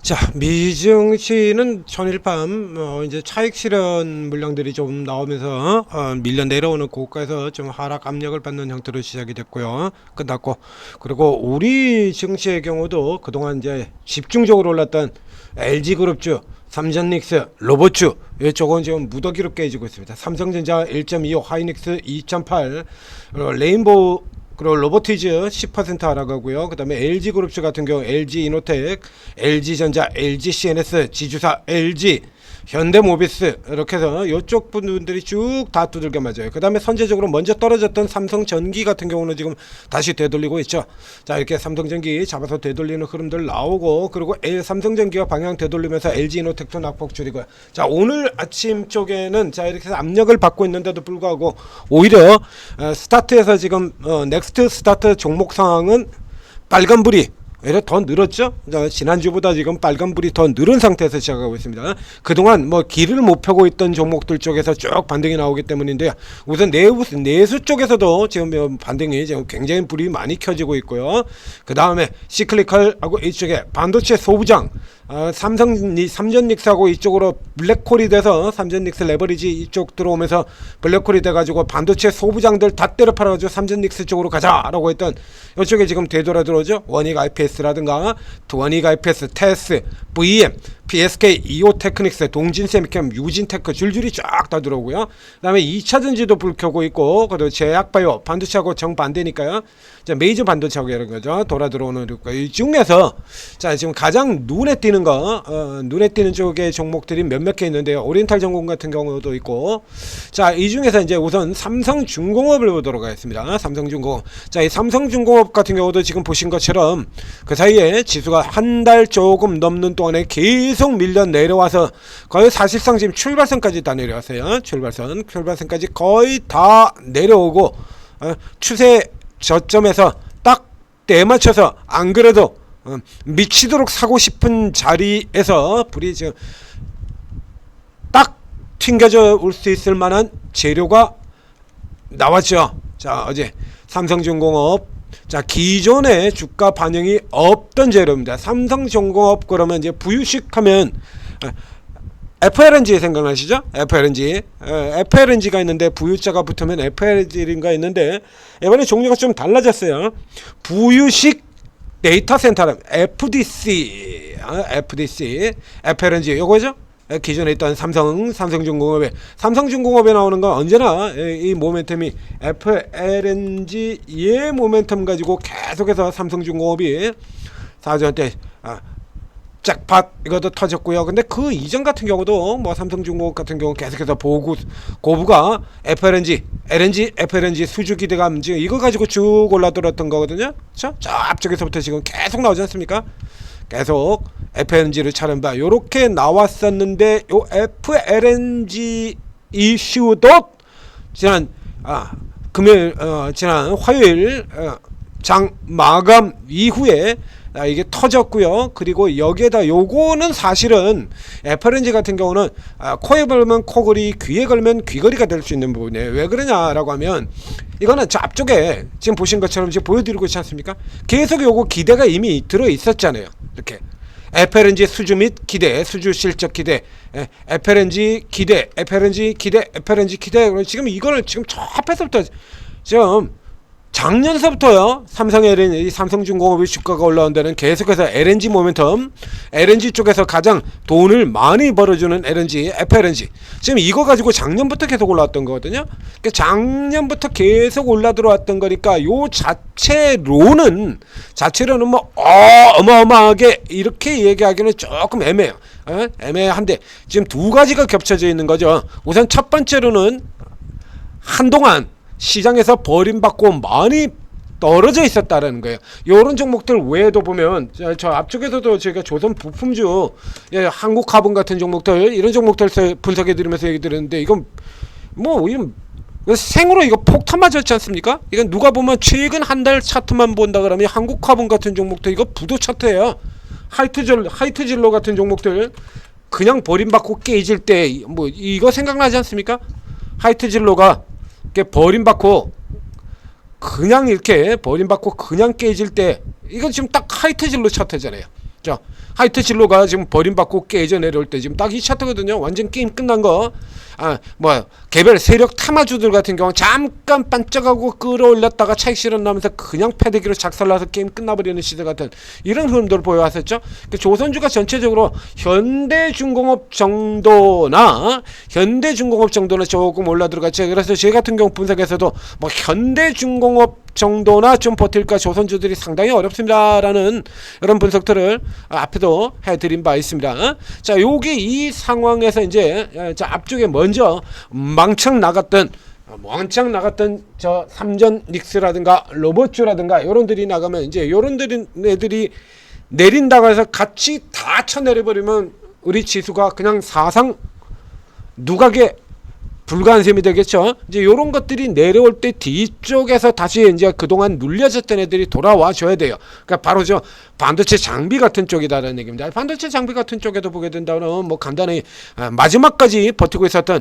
자, 미증시는 전일 밤 이제 차익 실현 물량들이 좀 나오면서 밀려 내려오는 고가에서 좀 하락 압력을 받는 형태로 시작이 됐고요. 끝났고, 그리고 우리 증시의 경우도 그동안 이제 집중적으로 올랐던 LG그룹주, 삼전닉스, 로봇주 이쪽은 지금 무더기로 깨지고 있습니다. 삼성전자 1.25, 하이닉스 2.8, 레인보우 그리고 로보티즈 10% 하락하고요. 그 다음에 LG그룹주 같은 경우 LG이노텍, LG전자, LGCNS, 지주사, LG, 현대모비스 이렇게 해서 이쪽 분들이 쭉 다 두들겨 맞아요. 그 다음에 선제적으로 먼저 떨어졌던 삼성전기 같은 경우는 지금 다시 되돌리고 있죠. 자, 이렇게 삼성전기 잡아서 되돌리는 흐름들 나오고, 그리고 삼성전기가 방향 되돌리면서 LG이노텍도 낙폭 줄이고요. 자, 오늘 아침 쪽에는 자 이렇게 해서 압력을 받고 있는데도 불구하고 오히려 스타트에서 지금 넥스트 스타트 종목 상황은 빨간불이 오히려 더 늘었죠. 지난주보다 지금 빨간불이 더 늘은 상태에서 시작하고 있습니다. 그동안 뭐 길을 못 펴고 있던 종목들 쪽에서 쭉 반등이 나오기 때문인데요. 우선 내수 쪽에서도 지금 반등이 지금 굉장히 불이 많이 켜지고 있고요. 그 다음에 시클리컬하고 이쪽에 반도체 소부장, 삼전닉스하고 이쪽으로 블랙홀이 돼서 삼전닉스 레버리지 이쪽 들어오면서 블랙홀이 돼가지고 반도체 소부장들 다 때려 팔아가지고 삼전닉스 쪽으로 가자라고 했던 이쪽에 지금 되돌아 들어오죠. 원익 IPS라든가 원익 IPS, 테스, VM, PSK, 이오테크닉스, 동진세미캠, 유진테크 줄줄이 쫙 다 들어오고요. 그 다음에 2차전지도 불 켜고 있고, 그리고 제약바이오, 반도체하고 정반대니까요. 자, 메이저 반도체하고 이런 거죠. 돌아 들어오는 이 중에서 자 지금 가장 눈에 띄는 거, 눈에 띄는 쪽의 종목들이 몇몇 개 있는데요. 오리엔탈 전공 같은 경우도 있고, 자, 이 중에서 이제 우선 삼성중공업을 보도록 하겠습니다. 삼성중공업. 자, 이 삼성중공업 같은 경우도 지금 보신 것처럼 그 사이에 지수가 한 달 조금 넘는 동안에 계속 밀려 내려와서 거의 사실상 지금 출발선까지 다 내려왔어요. 출발선까지 거의 다 내려오고, 추세 저점에서 딱 때 맞춰서 안 그래도 미치도록 사고 싶은 자리에서 불이 지금 딱 튕겨져 올 수 있을 만한 재료가 나왔죠. 자, 어제 삼성중공업, 자, 기존의 주가 반영이 없던 재료입니다. 삼성중공업 그러면 이제 부유식 하면 FLNG 생각나시죠? FLNG가 있는데 부유자가 붙으면 FLNG가 있는데 이번에 종류가 좀 달라졌어요. 부유식 데이터 센터는 FDC, FLNG 요거죠? 기존에 있던 삼성중공업에 나오는 건 언제나 이 모멘텀이 FLNG의 모멘텀 가지고 계속해서 삼성중공업이 4전 때 잭팟 이것도 터졌고요. 근데 그 이전 같은 경우도 뭐 삼성중공업 같은 경우 계속해서 고부가 FLNG 수주 기대감 지금 이거 가지고 쭉 올라들었던 거거든요. 그렇죠? 저 앞쪽에서부터 지금 계속 나오지 않습니까? 계속 FLNG를 차는 바 요렇게 나왔었는데, 요 FLNG 이슈도 지난 금요일 지난 화요일 장 마감 이후에 이게 터졌고요. 그리고 여기에다 요거는 사실은 FLNG 같은 경우는 코에 걸면 코걸이, 귀에 걸면 귀걸이가 될 수 있는 부분이에요. 왜 그러냐라고 하면 이거는 저 앞쪽에 지금 보신 것처럼 지금 보여드리고 있지 않습니까? 계속 요거 기대가 이미 들어 있었잖아요. 이렇게 FLNG 수주 및 기대, 수주 실적 기대, FLNG 기대, FLNG 기대. 지금 이거를 지금 저 앞에서부터 지금 작년서부터요, 삼성중공업의 주가가 올라온 데는 계속해서 LNG 모멘텀, LNG 쪽에서 가장 돈을 많이 벌어주는 LNG, FLNG. 지금 이거 가지고 작년부터 계속 올라왔던 거거든요. 그러니까 작년부터 계속 올라 들어왔던 거니까 요 자체로는 뭐 어마어마하게 이렇게 얘기하기는 조금 애매해요. 애매한데 지금 두 가지가 겹쳐져 있는 거죠. 우선 첫 번째로는 한동안 시장에서 버림받고 많이 떨어져 있었다라는 거예요. 이런 종목들 외에도 보면 저 앞쪽에서도 제가 조선 부품주, 한국화분 같은 종목들, 이런 종목들 분석해드리면서 얘기 드렸는데, 이건 뭐 이건 생으로 이거 폭탄 맞았지 않습니까? 이건 누가 보면 최근 한 달 차트만 본다 그러면 한국화분 같은 종목들 이거 부도 차트예요. 하이트진로 같은 종목들 그냥 버림받고 깨질 때 뭐 이거 생각나지 않습니까? 하이트진로가 버림받고 그냥 깨질 때, 이건 지금 딱 하이트진로 차트잖아요. 자, 하이트 진로가 지금 버림받고 깨져 내려올 때 지금 딱 이 차트거든요. 완전 게임 끝난 거. 개별 세력 탐화주들 같은 경우 잠깐 반짝하고 끌어올렸다가 차익 실현나면서 그냥 패대기로 작살나서 게임 끝나버리는 시대 같은 이런 흐름들을 보여왔었죠. 조선주가 전체적으로 현대중공업 정도나 조금 올라 들어갔죠. 그래서 제 같은 경우 분석에서도 뭐 현대중공업 정도나 좀 버틸까 조선주들이 상당히 어렵습니다라는 이런 분석들을 앞에도 해드린 바 있습니다. 자, 여기 이 상황에서 이제 자 앞쪽에 먼저 왕창 나갔던 저 삼전 닉스라든가 로봇주라든가 요런들이 나가면 이제 요런들이 애들이 내린다고 해서 같이 다 쳐내려버리면 우리 지수가 그냥 사상 누각에 불가한 셈이 되겠죠. 이제 요런 것들이 내려올 때 뒤쪽에서 다시 이제 그동안 눌려졌던 애들이 돌아와 줘야 돼요. 그러니까 바로 저 반도체 장비 같은 쪽이다라는 얘기입니다. 반도체 장비 같은 쪽에도 보게 된다면 뭐 간단히 마지막까지 버티고 있었던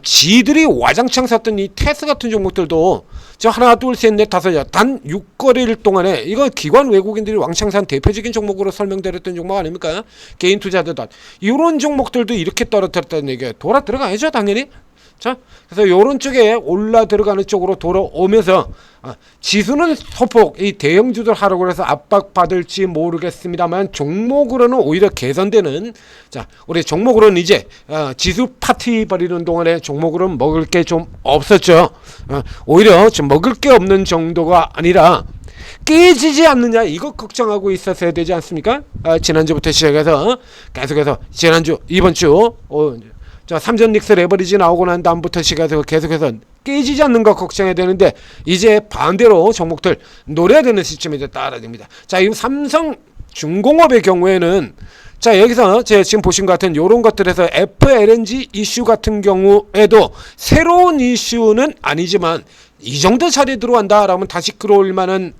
지들이 와장창 샀던 이 테스 같은 종목들도 저 하나 둘 셋 넷 다섯 단 6거래일 동안에 이거 기관 외국인들이 왕창 산 대표적인 종목으로 설명드렸던 종목 아닙니까? 개인 투자자들 이런 종목들도 이렇게 떨어뜨렸다는 얘기예요. 돌아 들어가야죠 당연히. 자, 그래서 요런 쪽에 올라 들어가는 쪽으로 돌아오면서 지수는 소폭 이 대형주들 하라고 해서 압박받을지 모르겠습니다만 종목으로는 오히려 개선되는 자 우리 종목으로는 이제 지수 파티 벌이는 동안에 종목으로는 먹을 게 좀 없었죠. 오히려 좀 먹을 게 없는 정도가 아니라 깨지지 않느냐 이거 걱정하고 있었어야 되지 않습니까? 지난주부터 시작해서 계속해서 지난주 이번주 자, 삼전 닉스 레버리지 나오고 난 다음부터 시작해서 계속해서 깨지지 않는 거 걱정해야 되는데 이제 반대로 종목들 노려야 되는 시점이 됐다라는 겁니다. 자, 이 삼성 중공업의 경우에는 자 여기서 제가 지금 보신 것 같은 요런 것들에서 FLNG 이슈 같은 경우에도 새로운 이슈는 아니지만 이 정도 자리에 들어간다 라면 다시 끌어올 만한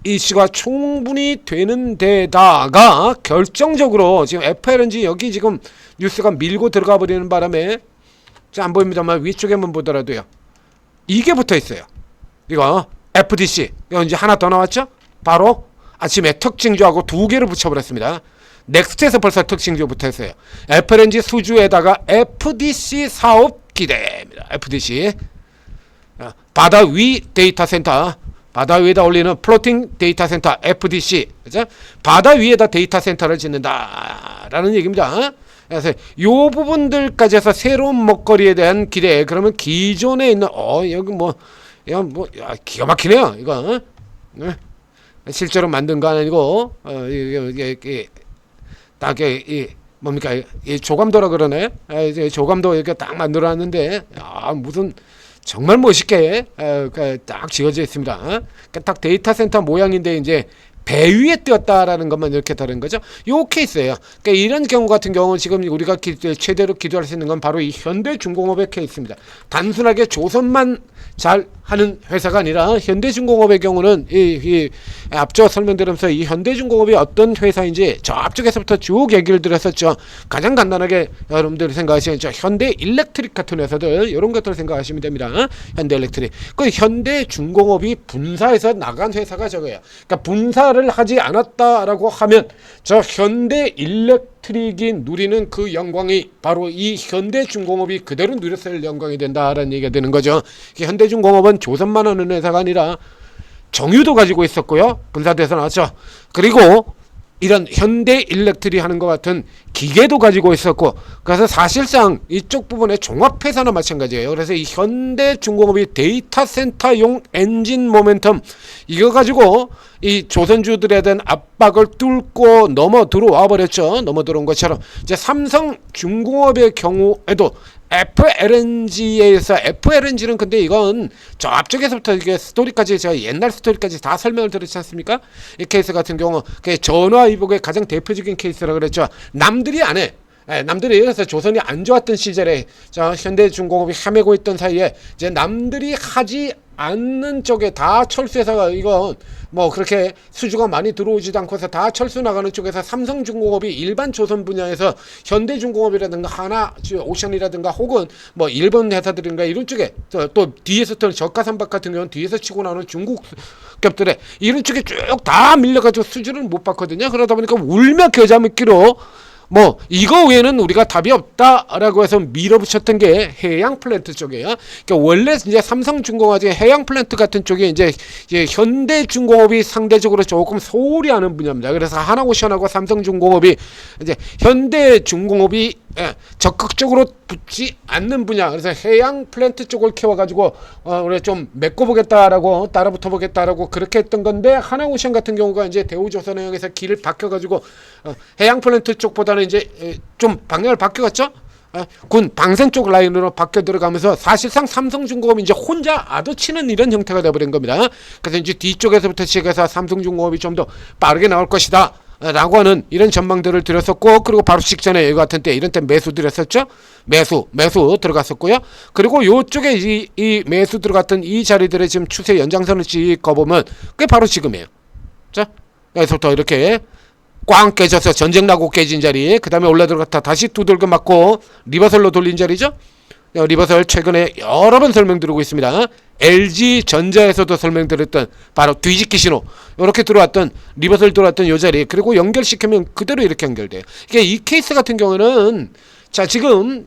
이슈가 충분히 되는 데다가 결정적으로 지금 FLNG 여기 지금 뉴스가 밀고 들어가 버리는 바람에 안 보입니다만 위쪽에 한번 보더라도요 이게 붙어 있어요. 이거 FDC 이거 이제 하나 더 나왔죠. 바로 아침에 특징주하고 두 개를 붙여버렸습니다. 넥스트에서 벌써 특징주 붙어 있어요. FLNG 수주에다가 FDC 사업 기대입니다. FDC 바다 위 데이터 센터 바다 위에다 올리는 플로팅 데이터 센터 FDC 그죠? 바다 위에다 데이터 센터를 짓는다라는 얘기입니다. 그래서 요 부분들까지 해서 새로운 먹거리에 대한 기대 그러면 기존에 있는 여기 기가 막히네요 이거 실제로 만든 거 아니고 이게 딱 뭡니까 이 조감도라 그러네. 이제 조감도 이렇게 딱 만들어놨는데 무슨 정말 멋있게 딱 지어져 있습니다. 딱 데이터 센터 모양인데 이제 배 위에 띄었다라는 것만 이렇게 다른 거죠. 요 케이스예요. 그러니까 이런 경우 같은 경우는 지금 우리가 최대로 기도할 수 있는 건 바로 이 현대중공업의 케이스입니다. 단순하게 조선만 잘 하는 회사가 아니라 현대중공업의 경우는 이 앞서 설명드리면서 이 현대중공업이 어떤 회사인지 저 앞쪽에서부터 쭉 얘기를 드렸었죠. 가장 간단하게 여러분들이 생각하시는 현대일렉트릭 같은 회사들 이런 것들을 생각하시면 됩니다. 현대일렉트릭 그 현대중공업이 분사해서 나간 회사가 저거예요. 그러니까 분사를 하지 않았다라고 하면 저 현대일렉트릭이 누리는 그 영광이 바로 이 현대중공업이 그대로 누렸을 영광이 된다라는 얘기가 되는 거죠. 현대중공업은 조선만 하는 회사가 아니라 정유도 가지고 있었고요. 분사돼서 나왔죠. 그리고 이런 현대일렉트릭 하는 것 같은 기계도 가지고 있었고 그래서 사실상 이쪽 부분의 종합회사나 마찬가지예요. 그래서 이 현대중공업이 데이터 센터용 엔진 모멘텀 이거 가지고 이 조선주들에 대한 압박을 뚫고 넘어 들어와 버렸죠. 넘어 들어온 것처럼 이제 삼성중공업의 경우에도 FLNG에서 FLNG는 근데 이건 저 앞쪽에서부터 이게 스토리까지 제가 옛날 스토리까지 다 설명을 드렸지 않습니까? 이 케이스 같은 경우 전화위복의 가장 대표적인 케이스라 그랬죠. 남들이 안 해. 남들이 그래서 조선이 안 좋았던 시절에 저 현대중공업이 헤매고 있던 사이에 이제 남들이 하지 않는 쪽에 다 철수해서 이건 뭐 그렇게 수주가 많이 들어오지도 않고서 다 철수 나가는 쪽에서 삼성중공업이 일반 조선 분야에서 현대중공업이라든가 하나오션이라든가 혹은 뭐 일본 회사들인가 이런 쪽에 또 뒤에서 또 저가삼박 같은 경우는 뒤에서 치고 나오는 중국 기업들의 이런 쪽에 쭉 다 밀려가지고 수주를 못 받거든요. 그러다 보니까 울며 겨자 먹기로 뭐 이거 외에는 우리가 답이 없다라고 해서 밀어붙였던 게 해양 플랜트 쪽이에요. 그러니까 원래 이제 삼성중공업이 해양 플랜트 같은 쪽에 이제 현대중공업이 상대적으로 조금 소홀히 하는 분야입니다. 그래서 하나오션하고 삼성중공업이 이제 현대중공업이 적극적으로 붙지 않는 분야. 그래서 해양 플랜트 쪽을 키워가지고 우리 좀 메꿔보겠다라고 따라붙어보겠다라고 그렇게 했던 건데 하나오션 같은 경우가 이제 대우조선해양에서 길을 바뀌어가지고 해양 플랜트 쪽보다는 이제 좀 방향을 바뀌었죠. 군 방산 쪽 라인으로 바뀌어 들어가면서 사실상 삼성중공업이 이제 혼자 아도치는 이런 형태가 되어버린 겁니다. 그래서 이제 뒤쪽에서부터 시작해서 삼성중공업이 좀 더 빠르게 나올 것이다 라고 하는 이런 전망들을 드렸었고, 그리고 바로 직전에 여기 같은 때 이런 때 매수 드렸었죠. 매수 들어갔었고요. 그리고 요쪽에 이 매수 들어갔던 이 자리들의 지금 추세 연장선을 찍어보면 그게 바로 지금이에요. 자, 여기서부터 이렇게 꽝 깨져서 전쟁 나고 깨진 자리, 그 다음에 올라 들어갔다 다시 두들겨 맞고 리버설로 돌린 자리죠. 리버설 최근에 여러 번 설명드리고 있습니다. LG전자에서도 설명드렸던 바로 뒤집기 신호 이렇게 들어왔던 리버설 들어왔던 요 자리, 그리고 연결시키면 그대로 이렇게 연결돼요. 그러니까 이 케이스 같은 경우는 자 지금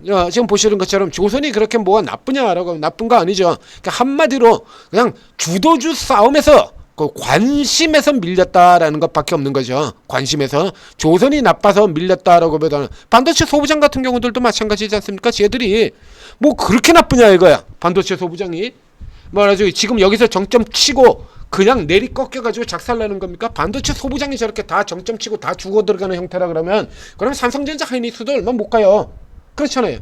보시는 것처럼 조선이 그렇게 뭐가 나쁘냐라고, 나쁜 거 아니죠. 그러니까 한마디로 그냥 주도주 싸움에서 그 관심에서 밀렸다라는 것밖에 없는 거죠. 관심에서 조선이 나빠서 밀렸다라고 보다는 반도체 소부장 같은 경우들도 마찬가지지 않습니까? 쟤들이 뭐 그렇게 나쁘냐 이거야. 반도체 소부장이 뭐라죠? 지금 여기서 정점 치고 그냥 내리 꺾여가지고 작살나는 겁니까? 반도체 소부장이 저렇게 다 정점 치고 다 죽어 들어가는 형태라 그러면 삼성전자 하이닉스도 얼마 못 가요. 그렇잖아요.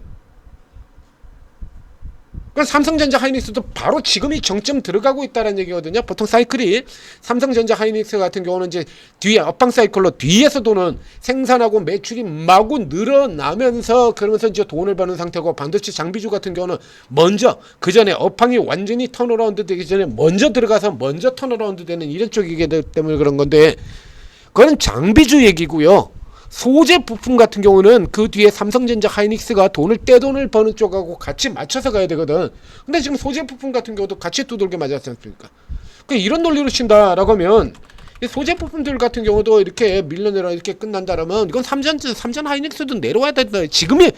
그러니까 삼성전자 하이닉스도 바로 지금이 정점 들어가고 있다는 얘기거든요. 보통 사이클이 삼성전자 하이닉스 같은 경우는 이제 뒤에 업방 사이클로 뒤에서 도는 생산하고 매출이 마구 늘어나면서 그러면서 이제 돈을 버는 상태고, 반도체 장비주 같은 경우는 먼저 그 전에 업황이 완전히 턴어라운드 되기 전에 먼저 들어가서 먼저 턴어라운드 되는 이런 쪽이기 때문에 그런 건데, 그건 장비주 얘기고요. 소재 부품 같은 경우는 그 뒤에 삼성전자 하이닉스가 떼돈을 버는 쪽하고 같이 맞춰서 가야 되거든. 근데 지금 소재 부품 같은 경우도 같이 두들겨 맞았지 않습니까? 이런 논리로 친다라고 하면 이 소재 부품들 같은 경우도 이렇게 밀려내라 이렇게 끝난다라면 이건 삼전 하이닉스도 내려와야 된다. 지금이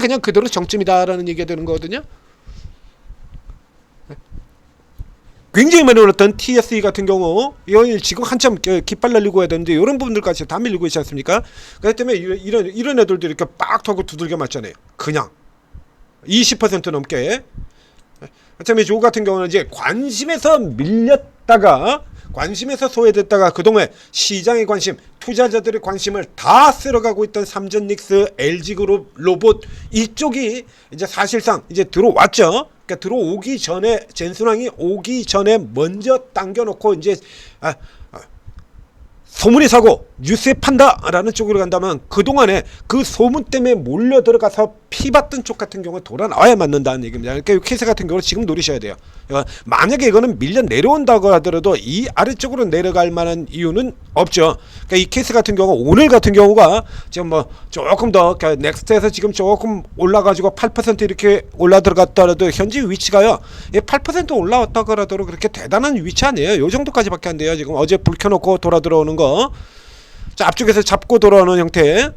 그냥 그대로 정점이다라는 얘기가 되는 거거든요. 굉장히 많이 올랐던 TSE 같은 경우 이건 지금 한참 깃발 날리고 해야 되는데 이런 부분들까지 다 밀리고 있지 않습니까? 그렇기 때문에 이런 애들도 이렇게 빡 타고 두들겨 맞잖아요. 그냥 20% 넘게. 그다음에 요 같은 경우는 이제 관심에서 밀렸다가 관심에서 소외됐다가 그동안 시장의 관심, 투자자들의 관심을 다 쓸어가고 있던 삼전닉스, LG그룹, 로봇 이쪽이 이제 사실상 이제 들어왔죠. 그러니까 들어오기 전에 젠순왕이 오기 전에 먼저 당겨놓고 이제 소문이 사고 뉴스에 판다라는 쪽으로 간다면 그동안에 그 소문 때문에 몰려 들어가서 피받던 쪽 같은 경우는 돌아 나와야 맞는다는 얘기입니다. 그러니까 이 케이스 같은 경우는 지금 노리셔야 돼요. 만약에 이거는 밀려 내려온다고 하더라도 이 아래쪽으로 내려갈 만한 이유는 없죠. 그러니까 이 케이스 같은 경우 오늘 같은 경우가 지금 뭐 조금 더 넥스트에서 지금 조금 올라가지고 8% 이렇게 올라 들어갔더라도 현재 위치가요 8% 올라왔다고 하더라도 그렇게 대단한 위치 아니에요. 요 정도까지밖에 안 돼요. 지금 어제 불 켜놓고 돌아 들어오는 거. 자, 앞쪽에서 잡고 돌아오는 형태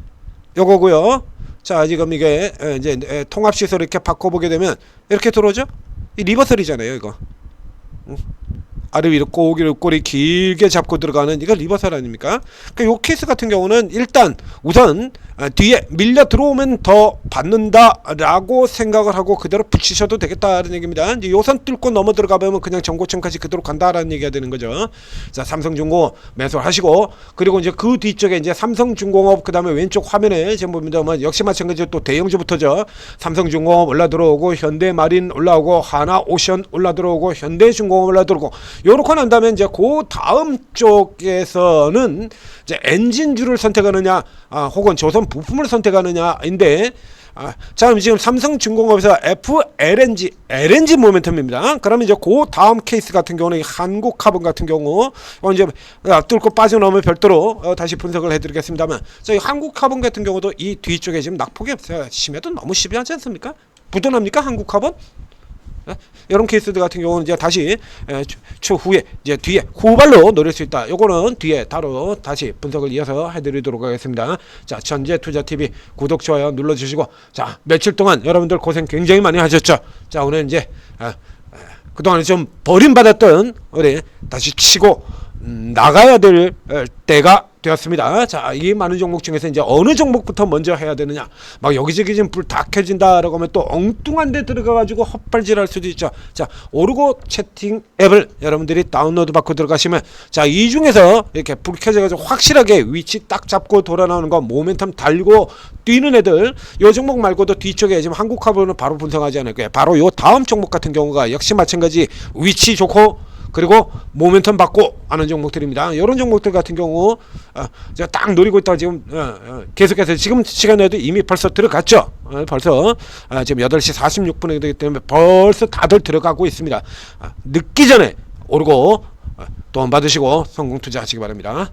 요거고요. 자, 지금 이게 이제 통합 시설 이렇게 바꿔보게 되면 이렇게 들어오죠. 이 리버설이잖아요, 이거. 아래 위로 꼬리 길게 잡고 들어가는 이거 리버설 아닙니까? 그러니까 요 케이스 같은 경우는 일단 우선 뒤에 밀려 들어오면 더 받는다라고 생각을 하고 그대로 붙이셔도 되겠다는 얘기입니다. 이제 요선 뚫고 넘어 들어가면 그냥 정고층까지 그대로 간다라는 얘기가 되는 거죠. 자, 삼성중공업 매수하시고, 그리고 이제 그 뒤쪽에 이제 삼성중공업 그다음에 왼쪽 화면에 지금 보면 역시 마찬가지로 또 대형주부터죠. 삼성중공업 올라 들어오고 현대마린 올라오고 하나오션 올라 들어오고 현대중공업 올라 들어오고 요렇게 난 다음에 이제 그 다음 쪽에서는 이제 엔진주를 선택하느냐 혹은 조선 부품을 선택하느냐인데 자, 지금 삼성중공업에서 FLNG, LNG 모멘텀입니다. 그러면 이제 그 다음 케이스 같은 경우는 한국카본 같은 경우 이제 뚫고 빠져나오면 별도로 다시 분석을 해드리겠습니다만, 자, 이 한국카본 같은 경우도 이 뒤쪽에 지금 낙폭이 심해도 너무 심하지 않습니까? 부도납니까 한국카본? 이런 케이스들 같은 경우는 이제 다시 추후에 이제 뒤에 후발로 노릴 수 있다. 요거는 뒤에 따로 다시 분석을 이어서 해드리도록 하겠습니다. 자, 전재투자TV 구독 좋아요 눌러주시고, 자, 며칠 동안 여러분들 고생 굉장히 많이 하셨죠. 자, 오늘 이제 그동안 좀 버림받았던 우리 다시 치고 나가야 될 때가 되었습니다. 자, 이 많은 종목 중에서 이제 어느 종목부터 먼저 해야 되느냐, 막 여기저기 지금 불 다 켜진다라고 하면 또 엉뚱한 데 들어가가지고 헛발질할 수도 있죠. 자, 오르고 채팅 앱을 여러분들이 다운로드 받고 들어가시면, 자, 이 중에서 이렇게 불 켜져가지고 확실하게 위치 딱 잡고 돌아 나오는 거, 모멘텀 달고 뛰는 애들, 요 종목 말고도 뒤쪽에 지금 한국카본은 바로 분석하지 않을 거예요. 바로 요 다음 종목 같은 경우가 역시 마찬가지 위치 좋고 그리고 모멘텀 받고 하는 종목들입니다. 이런 종목들 같은 경우 제가 딱 노리고 있다가 지금 계속해서 지금 시간에도 이미 벌써 들어갔죠. 벌써 지금 8시 46분이 되기 때문에 벌써 다들 들어가고 있습니다. 늦기 전에 오르고 돈 받으시고 성공 투자하시기 바랍니다.